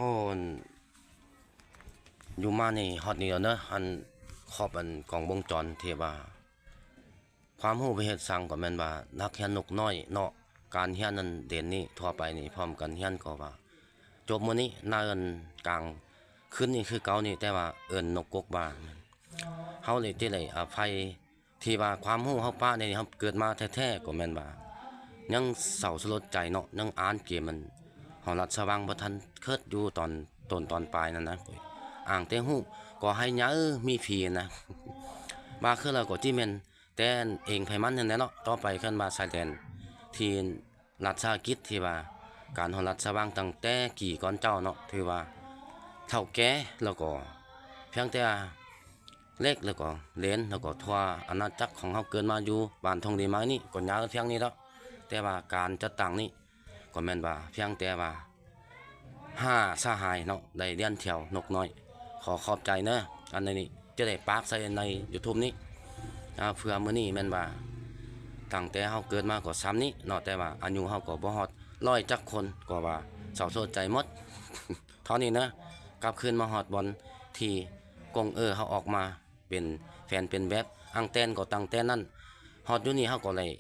โอ้อยู่มานี่ฮอตนี่แล้วเนอะอันครอบอันกล่องวงจรที่ว่าความรู้ไปเฮ็ดสร้างก็แม่นว่านักเรียนนกน้อยเนาะการเรียนนั้นเด่นนี่ทั่วไปนี่พร้อมกันเรียนก็ว่าจบมื้อนี้น่าเอิ้นกลางคืนนี่คือเก่านี่แต่ว่าเอิ้นนกกกว่าเฮานี่สิได้อภัยที่ว่าความรู้เฮาปะนี่เฮาเกิดมาแท้ๆก็แม่นว่ายังเศร้าสลดใจเนาะยังอ่านเกมมันหอรัฐสว่างบ่ทันเคิดอยู่ตอนต้นตอนปลายนั่นนะอ่างแต่ฮู้ก็ให้หยามีผีนะว่าคือแล้วก็ที่แม่นแต่เองไผมันนั่นแหละเนาะต่อไปขึ้นมาชายแดนที่รัฐวิสาหกิจที่ว่าการของรัฐสว่างตั้งแต่กี่ก่อนเจ้าเนาะถือว่าเฒ่าแก่แล้วก็เพียงแต่เล็กแล้วก็เหลนแล้วก็ทั่วอาณาจักรของเฮาเกิดมาอยู่บ้านทองดีไม้นี่ก็ยาวเพียงนี้แล้วแต่ว่าการจัดตั้งนี่ก็แม่นว่าเพียงแต่ว่า5สหายเนาะได้เรียนแถวนกน้อยขอขอบใจเนอะอันนี้จะได้ปากใส่ใน YouTube นี้เพื่อมื้อนี้แม่นว่าตั้งแต่เฮาเกิดมาก็ซ้ำนี้เนาะแต่ว่าอายุเฮาก็บ่ฮอด100จักคนก็ว่าเศร้าโศกใจหมด เท่านี้นะกลับคืนมาฮอดบอลที่กงเฮาออกมาเป็นแฟนเป็นแบบอังแตนก็ตั้งแต่นั้นฮอดอยู่นี่เฮาก็เลย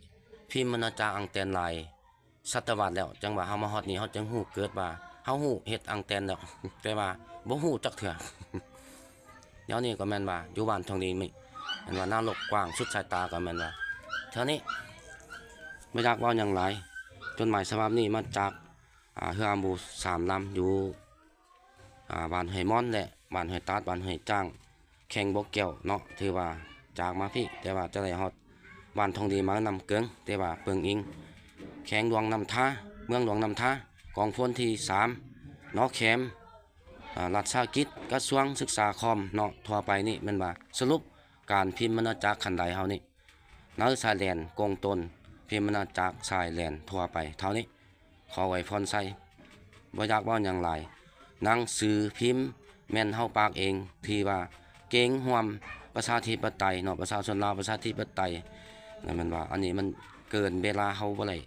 พิมพ์มนาจาอังแตนลายศตวรรษแล้วจังว่าเฮามาฮอดนี่เฮาจึงฮู้เกิดว่าเฮาฮู้เฮ็ดอังแตนแล้ว แต่ว่าบ่ฮู้จักเทื่อ เดี๋ยวนี้ก็แม่นว่าอยู่บ้านทองดีมีแม่นว่าหน้าโลกกว้างสุดสายตาก็แม่นว่าเท่านี้ไม่อยากเว้าหยังหลายจดหมายฉบับนี้มาจากเรืออัมบู3ลำอยู่บ้านห้วยม่อนและบ้านห้วยตาดบ้านห้วยจ้างแข่งบกแก้วเนาะถือว่าจากมาพี่แต่ว่าจะได้ฮอดบ้านทองดีมานำเกิงแต่ว่าเปิงอิงแข่งหลวงนำท่าเมืองหลวงนำท่ากองพลที่3นอแคมรัฐวิสาหกิจกระทรวงศึกษาคอมเนาะทั่วไปนี่แม่นว่าสรุปการพิมพ์มนาจักรคันใดเฮานี่นักชายแดนกงตนพิมพ์มนาจักรชายแดนทั่วไปเท่านี้ขอไว้พรใส่บ่อยากเว้าหยังหลายหนังสือพิมพ์แม่นเฮาปากเองที่ว่าเก่งร่วมประชาธิปไตยเนาะประชาชนลาวประชาธิปไตยนั่นมันว่าอันนี้มันเกินเวลาเฮาบ่ได้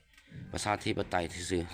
ประชาธิปไตยซื่อๆ